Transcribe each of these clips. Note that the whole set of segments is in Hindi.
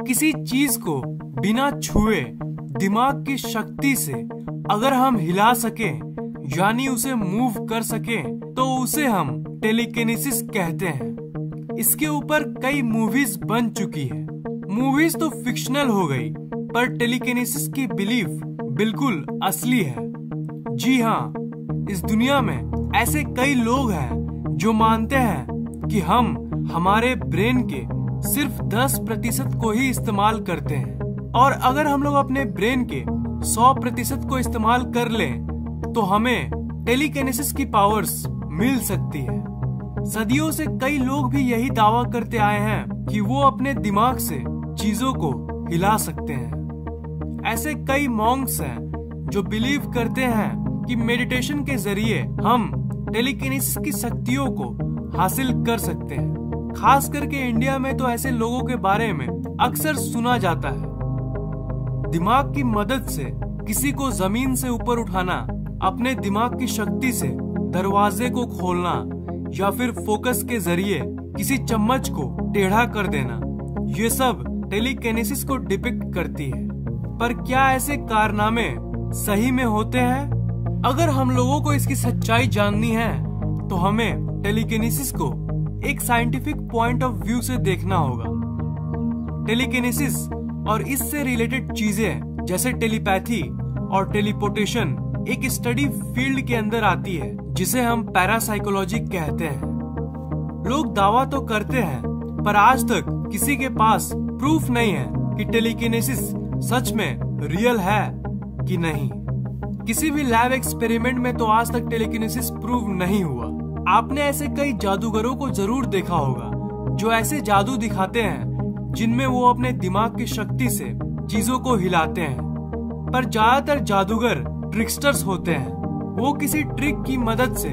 किसी चीज को बिना छुए दिमाग की शक्ति से अगर हम हिला सकें यानी उसे मूव कर सकें तो उसे हम टेलीकिनेसिस कहते हैं। इसके ऊपर कई मूवीज बन चुकी है। मूवीज तो फिक्शनल हो गई पर टेलीकिनेसिस की बिलीफ बिल्कुल असली है। जी हाँ, इस दुनिया में ऐसे कई लोग हैं जो मानते हैं कि हम हमारे ब्रेन के सिर्फ 10% को ही इस्तेमाल करते हैं और अगर हम लोग अपने ब्रेन के 100% को इस्तेमाल कर लें तो हमें टेलीकिनेसिस की पावर्स मिल सकती है। सदियों से कई लोग भी यही दावा करते आए हैं कि वो अपने दिमाग से चीजों को हिला सकते हैं। ऐसे कई मॉन्क्स हैं जो बिलीव करते हैं कि मेडिटेशन के जरिए हम टेलीकिनेसिस की शक्तियों को हासिल कर सकते हैं। खास करके इंडिया में तो ऐसे लोगों के बारे में अक्सर सुना जाता है। दिमाग की मदद से किसी को जमीन से ऊपर उठाना, अपने दिमाग की शक्ति से दरवाजे को खोलना या फिर फोकस के जरिए किसी चम्मच को टेढ़ा कर देना, ये सब टेलीकिनेसिस को डिपिक्ट करती है। पर क्या ऐसे कारनामे सही में होते हैं? अगर हम लोगों को इसकी सच्चाई जाननी है तो हमें टेलीकिनेसिस को एक साइंटिफिक पॉइंट ऑफ व्यू से देखना होगा। टेलीकिनेसिस और इससे रिलेटेड चीजें जैसे टेलीपैथी और टेलीपोर्टेशन एक स्टडी फील्ड के अंदर आती है जिसे हम पैरासाइकोलॉजी कहते हैं। लोग दावा तो करते हैं पर आज तक किसी के पास प्रूफ नहीं है कि टेलीकिनेसिस सच में रियल है कि नहीं। किसी भी लैब एक्सपेरिमेंट में तो आज तक टेलीकिनेसिस प्रूव नहीं हुआ। आपने ऐसे कई जादूगरों को जरूर देखा होगा जो ऐसे जादू दिखाते हैं जिनमें वो अपने दिमाग की शक्ति से चीजों को हिलाते हैं। पर ज्यादातर जादूगर ट्रिकस्टर्स होते हैं। वो किसी ट्रिक की मदद से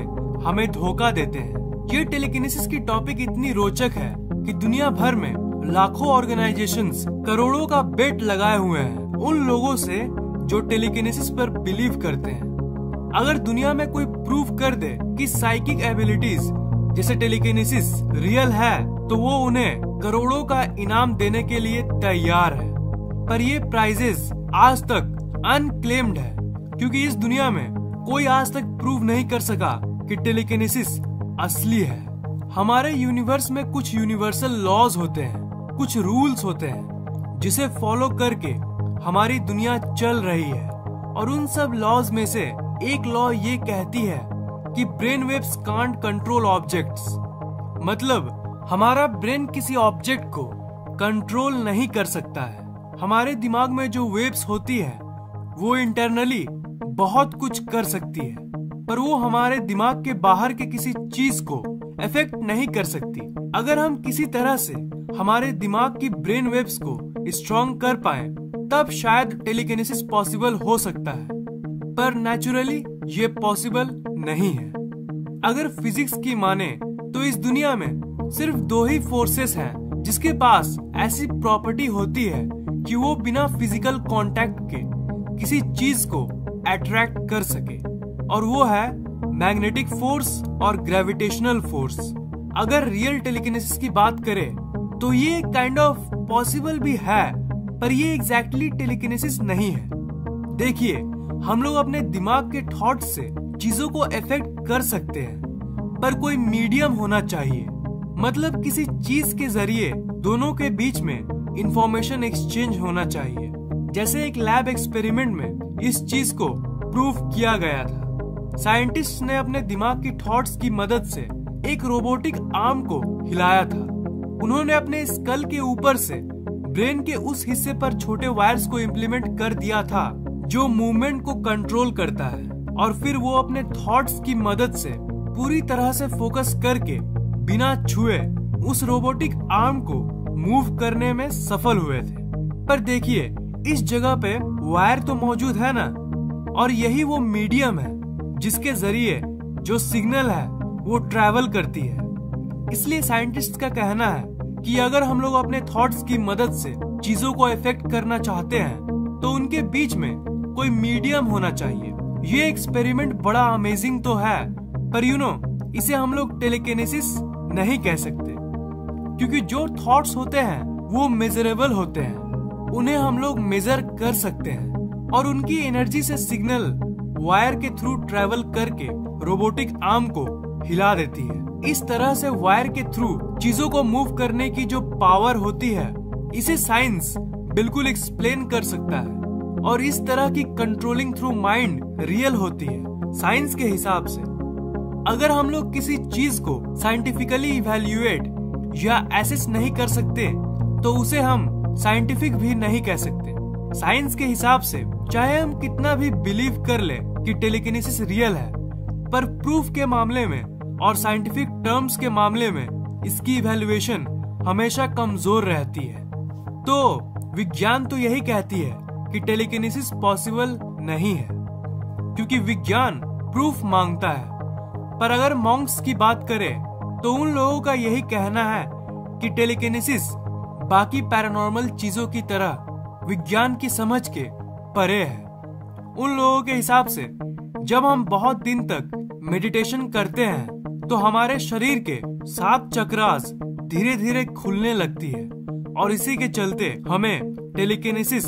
हमें धोखा देते हैं। ये टेलीकिनेसिस की टॉपिक इतनी रोचक है कि दुनिया भर में लाखों ऑर्गेनाइजेशंस करोड़ों का बेट लगाए हुए हैं उन लोगों से जो टेलीकिनेसिस पर बिलीव करते हैं। अगर दुनिया में कोई प्रूव कर दे कि साइकिक एबिलिटीज जैसे टेलीकिनेसिस रियल है तो वो उन्हें करोड़ों का इनाम देने के लिए तैयार है। पर ये प्राइजेस आज तक अनक्लेम्ड है क्योंकि इस दुनिया में कोई आज तक प्रूव नहीं कर सका कि टेलीकिनेसिस असली है। हमारे यूनिवर्स में कुछ यूनिवर्सल लॉज होते हैं, कुछ रूल्स होते हैं जिसे फॉलो करके हमारी दुनिया चल रही है। और उन सब लॉज में से एक लॉ ये कहती है कि brain waves can't control objects. मतलब हमारा ब्रेन किसी ऑब्जेक्ट को कंट्रोल नहीं कर सकता है। हमारे दिमाग में जो वेव्स होती है वो इंटरनली बहुत कुछ कर सकती है पर वो हमारे दिमाग के बाहर के किसी चीज को इफेक्ट नहीं कर सकती। अगर हम किसी तरह से हमारे दिमाग की ब्रेन वेव्स को स्ट्रॉन्ग कर पाए तब शायद टेलीकिनेसिस पॉसिबल हो सकता है, पर नेचुरली ये पॉसिबल नहीं है। अगर फिजिक्स की माने तो इस दुनिया में सिर्फ 2 ही फोर्सेस हैं जिसके पास ऐसी प्रॉपर्टी होती है कि वो बिना फिजिकल कांटेक्ट के किसी चीज को अट्रैक्ट कर सके, और वो है मैग्नेटिक फोर्स और ग्रेविटेशनल फोर्स। अगर रियल टेलीकिनेसिस की बात करें तो ये काइंड ऑफ पॉसिबल भी है पर ये एग्जैक्टली टेलीकिनेसिस नहीं है। देखिए, हम लोग अपने दिमाग के थॉट से चीजों को इफेक्ट कर सकते हैं पर कोई मीडियम होना चाहिए। मतलब किसी चीज के जरिए दोनों के बीच में इंफॉर्मेशन एक्सचेंज होना चाहिए। जैसे एक लैब एक्सपेरिमेंट में इस चीज को प्रूव किया गया था। साइंटिस्ट ने अपने दिमाग की थॉट्स की मदद से एक रोबोटिक आर्म को हिलाया था। उन्होंने अपने स्कल के ऊपर से ब्रेन के उस हिस्से पर छोटे वायर्स को इम्प्लीमेंट कर दिया था जो मूवमेंट को कंट्रोल करता है, और फिर वो अपने थॉट्स की मदद से पूरी तरह से फोकस करके बिना छुए उस रोबोटिक आर्म को मूव करने में सफल हुए थे। पर देखिए, इस जगह पे वायर तो मौजूद है ना, और यही वो मीडियम है जिसके जरिए जो सिग्नल है वो ट्रैवल करती है। इसलिए साइंटिस्ट का कहना है कि अगर हम लोग अपने थॉट्स की मदद से चीजों को इफेक्ट करना चाहते हैं तो उनके बीच में कोई मीडियम होना चाहिए। ये एक्सपेरिमेंट बड़ा अमेजिंग तो है पर इसे हम लोग टेलीकिनेसिस नहीं कह सकते क्योंकि जो थॉट्स होते हैं वो मेजरेबल होते हैं, उन्हें हम लोग मेजर कर सकते हैं और उनकी एनर्जी से सिग्नल वायर के थ्रू ट्रेवल करके रोबोटिक आर्म को हिला देती है। इस तरह से वायर के थ्रू चीजों को मूव करने की जो पावर होती है, इसे साइंस बिल्कुल एक्सप्लेन कर सकता है और इस तरह की कंट्रोलिंग थ्रू माइंड रियल होती है साइंस के हिसाब से। अगर हम लोग किसी चीज को साइंटिफिकली इवैल्यूएट या एसेस नहीं कर सकते तो उसे हम साइंटिफिक भी नहीं कह सकते। साइंस के हिसाब से चाहे हम कितना भी बिलीव कर ले कि टेलीकिनेसिस रियल है, पर प्रूफ के मामले में और साइंटिफिक टर्म्स के मामले में इसकी इवैल्यूएशन हमेशा कमजोर रहती है। तो विज्ञान तो यही कहती है कि टेलीकिनेसिस पॉसिबल नहीं है, क्योंकि विज्ञान प्रूफ मांगता है। पर अगर मॉन्क्स की बात करें तो उन लोगों का यही कहना है कि टेलीकिनेसिस बाकी पैरानॉर्मल चीजों की तरह विज्ञान की समझ के परे है। उन लोगों के हिसाब से जब हम बहुत दिन तक मेडिटेशन करते हैं तो हमारे शरीर के 7 चक्रास धीरे धीरे खुलने लगती है और इसी के चलते हमें टेलीकिनेसिस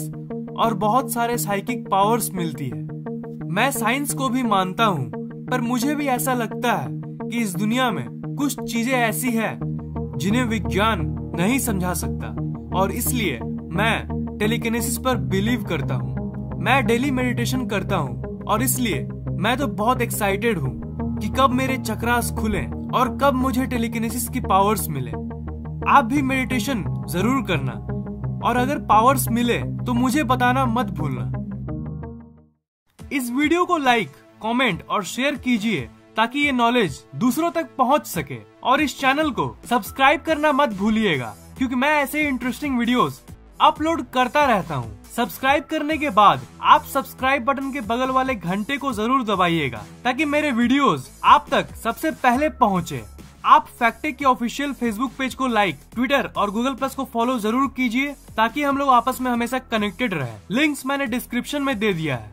और बहुत सारे साइकिक पावर्स मिलती है। मैं साइंस को भी मानता हूँ, पर मुझे भी ऐसा लगता है कि इस दुनिया में कुछ चीजें ऐसी है जिन्हें विज्ञान नहीं समझा सकता और इसलिए मैं टेलीकिनेसिस पर बिलीव करता हूँ। मैं डेली मेडिटेशन करता हूँ और इसलिए मैं तो बहुत एक्साइटेड हूँ कि कब मेरे चक्रास खुलें और कब मुझे टेलीकिनेसिस की पावर्स मिले। आप भी मेडिटेशन जरूर करना और अगर पावर्स मिले तो मुझे बताना मत भूलना। इस वीडियो को लाइक, कमेंट और शेयर कीजिए ताकि ये नॉलेज दूसरों तक पहुंच सके और इस चैनल को सब्सक्राइब करना मत भूलिएगा, क्योंकि मैं ऐसे इंटरेस्टिंग वीडियोस अपलोड करता रहता हूं। सब्सक्राइब करने के बाद आप सब्सक्राइब बटन के बगल वाले घंटे को जरूर दबाइएगा ताकि मेरे वीडियोस आप तक सबसे पहले पहुंचे। आप फैक्टेक के ऑफिशियल फेसबुक पेज को लाइक, ट्विटर और गूगल प्लस को फॉलो जरूर कीजिए ताकि हम लोग आपस में हमेशा कनेक्टेड रहे। लिंक्स मैंने डिस्क्रिप्शन में दे दिया है।